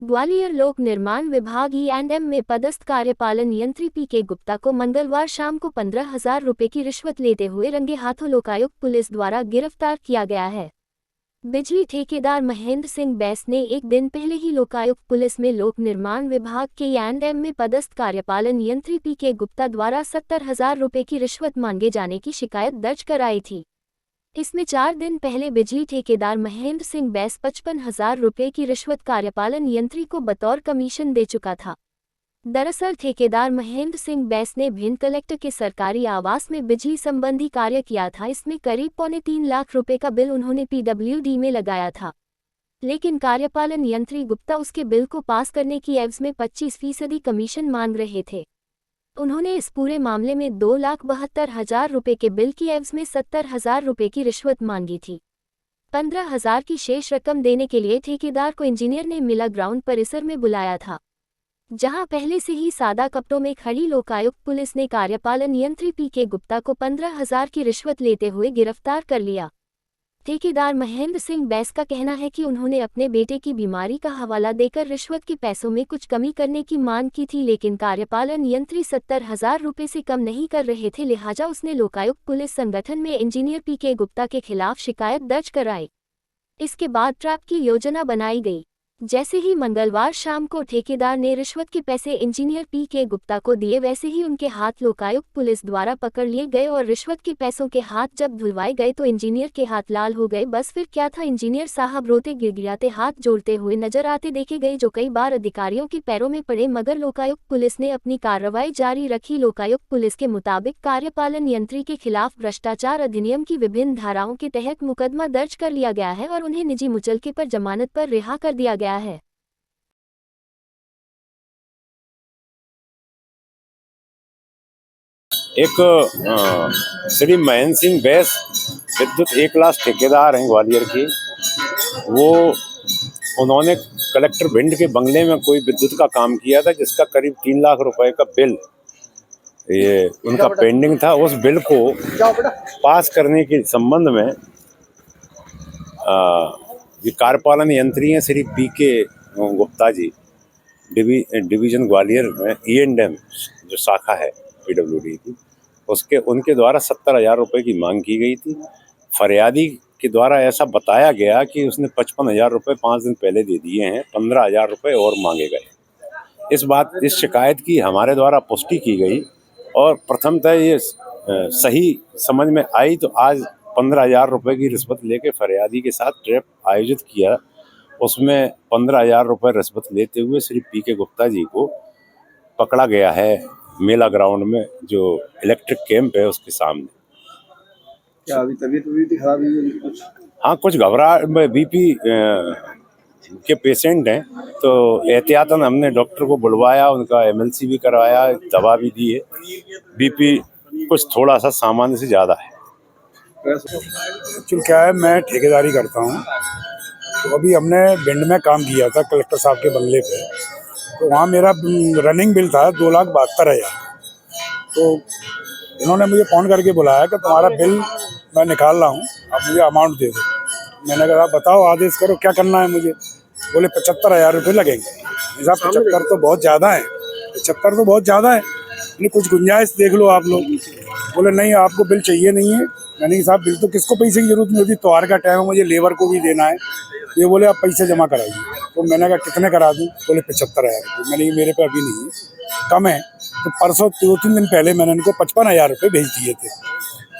ग्वालियर लोक निर्माण विभाग E&M में पदस्थ कार्यपालन यंत्री पी.के. गुप्ता को मंगलवार शाम को 15,000 रुपये की रिश्वत लेते हुए रंगे हाथों लोकायुक्त पुलिस द्वारा गिरफ्तार किया गया है। बिजली ठेकेदार महेंद्र सिंह बैस ने एक दिन पहले ही लोकायुक्त पुलिस में लोक निर्माण विभाग के E&M में पदस्थ कार्यपालन यंत्री पी.के. गुप्ता द्वारा 70,000 रुपये की रिश्वत मांगे जाने की शिकायत दर्ज कराई थी। इसमें 4 दिन पहले बिजली ठेकेदार महेंद्र सिंह बैस 55,000 रुपये की रिश्वत कार्यपालन यंत्री को बतौर कमीशन दे चुका था। दरअसल ठेकेदार महेंद्र सिंह बैस ने भिंड कलेक्टर के सरकारी आवास में बिजली संबंधी कार्य किया था। इसमें करीब 3.25 लाख रुपए का बिल उन्होंने PWD में लगाया था, लेकिन कार्यपालन यंत्री गुप्ता उसके बिल को पास करने की एवज में 25% कमीशन मांग रहे थे। उन्होंने इस पूरे मामले में 2,72,000 रुपये के बिल की एवज में 70,000 रुपये की रिश्वत मांगी थी। 15,000 की शेष रकम देने के लिए ठेकेदार को इंजीनियर ने मिला ग्राउंड परिसर में बुलाया था, जहां पहले से ही सादा कपड़ों में खड़ी लोकायुक्त पुलिस ने कार्यपालन यंत्री पी.के. गुप्ता को 15,000 की रिश्वत लेते हुए गिरफ्तार कर लिया। ठेकेदार महेंद्र सिंह बैस का कहना है कि उन्होंने अपने बेटे की बीमारी का हवाला देकर रिश्वत के पैसों में कुछ कमी करने की मांग की थी, लेकिन कार्यपालन यंत्री 70,000 रुपये से कम नहीं कर रहे थे, लिहाजा उसने लोकायुक्त पुलिस संगठन में इंजीनियर पी.के. गुप्ता के खिलाफ शिकायत दर्ज कराई। इसके बाद ट्रैप की योजना बनाई गई। जैसे ही मंगलवार शाम को ठेकेदार ने रिश्वत के पैसे इंजीनियर पी.के. गुप्ता को दिए, वैसे ही उनके हाथ लोकायुक्त पुलिस द्वारा पकड़ लिए गए और रिश्वत के पैसों के हाथ जब धुलवाए गए तो इंजीनियर के हाथ लाल हो गए। बस फिर क्या था, इंजीनियर साहब रोते गिड़गिड़ाते हाथ जोड़ते हुए नजर आते देखे गए, जो कई बार अधिकारियों के पैरों में पड़े, मगर लोकायुक्त पुलिस ने अपनी कार्रवाई जारी रखी। लोकायुक्त पुलिस के मुताबिक कार्यपालन यंत्री के खिलाफ भ्रष्टाचार अधिनियम की विभिन्न धाराओं के तहत मुकदमा दर्ज कर लिया गया है और उन्हें निजी मुचलके पर जमानत पर रिहा कर दिया गया है। एक श्री महेंद्र सिंह बैस विद्युत एक क्लास ठेकेदार हैं ग्वालियर की। वो उन्होंने कलेक्टर भिंड के बंगले में कोई विद्युत का काम किया था, जिसका करीब 3 लाख रुपए का बिल ये उनका पेंडिंग था। उस बिल को पास करने के संबंध में ये कार्यपालन यंत्री हैं श्री पी.के. गुप्ता जी, डिवीजन ग्वालियर में E&M जो शाखा है PWD की, उनके द्वारा 70,000 रुपये की मांग की गई थी। फरियादी के द्वारा ऐसा बताया गया कि उसने 55,000 रुपये 5 दिन पहले दे दिए हैं, 15,000 रुपये और मांगे गए। इस शिकायत की हमारे द्वारा पुष्टि की गई और प्रथमतः ये सही समझ में आई, तो आज 15,000 रुपये की रिश्वत लेके फरियादी के साथ ट्रैप आयोजित किया। उसमें 15,000 रुपये रिश्वत लेते हुए श्री पी.के. गुप्ता जी को पकड़ा गया है मेला ग्राउंड में, जो इलेक्ट्रिक कैंप है उसके सामने। क्या अभी तबीयत खराब हुई है कुछ? हाँ, कुछ घबराहट में BP के पेशेंट हैं, तो एहतियातन हमने डॉक्टर को बुलवाया, उनका MLC भी करवाया, दवा भी दी है। BP कुछ थोड़ा सा सामान्य से ज़्यादा है। एक्चुअल क्या है, मैं ठेकेदारी करता हूँ, तो अभी हमने भिंड में काम किया था कलेक्टर साहब के बंगले पे, तो वहाँ मेरा रनिंग बिल था 2,72,000। तो इन्होंने मुझे फ़ोन करके बुलाया कि तुम्हारा बिल मैं निकाल रहा हूँ, आप मुझे अमाउंट दे दो। मैंने कहा बताओ, आदेश करो, क्या करना है मुझे। बोले 75,000 रुपये लगेंगे। साहब 75 तो बहुत ज़्यादा है, 75 तो बहुत ज़्यादा है, नहीं कुछ गुंजाइश देख लो आप लोग। बोले नहीं, आपको बिल चाहिए नहीं है। मैंने कहा साहब बिल तो किसको पैसे की जरूरत नहीं होती, त्योहार का टाइम है, मुझे लेबर को भी देना है। ये बोले आप पैसे जमा कराइए। तो मैंने कहा कितने करा दूँ? बोले 75,000 रुपये। मैंने कहा मेरे पे अभी नहीं है, कम है। तो परसों 2-3 दिन पहले मैंने इनको 55,000 रुपये भेज दिए थे।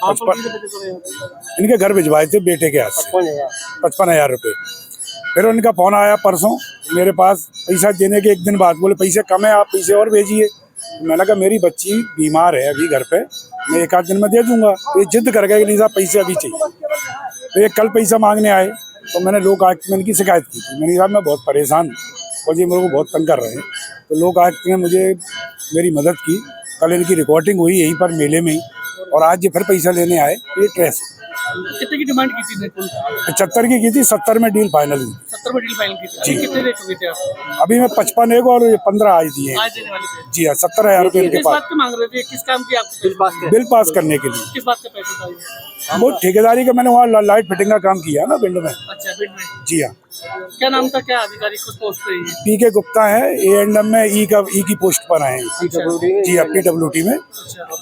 55 इनके घर भिजवाए थे बेटे के हाथ से, 55,000 रुपये। फिर उनका फ़ोन आया परसों मेरे पास पैसा देने के 1 दिन बाद, बोले पैसे कम है, आप पैसे और भेजिए। मैंने कहा मेरी बच्ची बीमार है अभी घर पे, मैं 1 आध दिन में दे दूंगा। ये जिद कर गए कि नहीं साहब पैसे अभी चाहिए। तो ये कल पैसा मांगने आए, तो मैंने लोक आयुक्त में इनकी शिकायत की थी। मैंने कहा मैं बहुत परेशान हूँ और ये मेरे को बहुत तंग कर रहे हैं। तो लोक आयुक्त ने मुझे मेरी मदद की। कल इनकी रिकॉर्डिंग हुई यहीं पर मेले में ही, और आज ये फिर पैसा लेने आए। ये ट्रेस कितने की डिमांड की थी? 75 की थी, 70 में डील फाइनल हुई। 70 में डील फाइनल की थी। कितने दे चुके थे आप? अभी मैं 55 एक और 15 आई थी। जी हाँ, 70,000 रुपये इनके पास। मांग रहे थे, किस काम की आपको? बिल पास करने के लिए। किस बात के पैसे? वो ठेकेदारी का, मैंने वहाँ लाइट फिटिंग का काम किया ना भिंड में। अच्छा, भिंड में। जी हाँ। क्या नाम था, क्या आधिकारिक कुछ पोस्ट पे ही? पी के गुप्ता है, A&M में ई की पोस्ट पर आए हैं। PWD में जी, PWD में। अच्छा।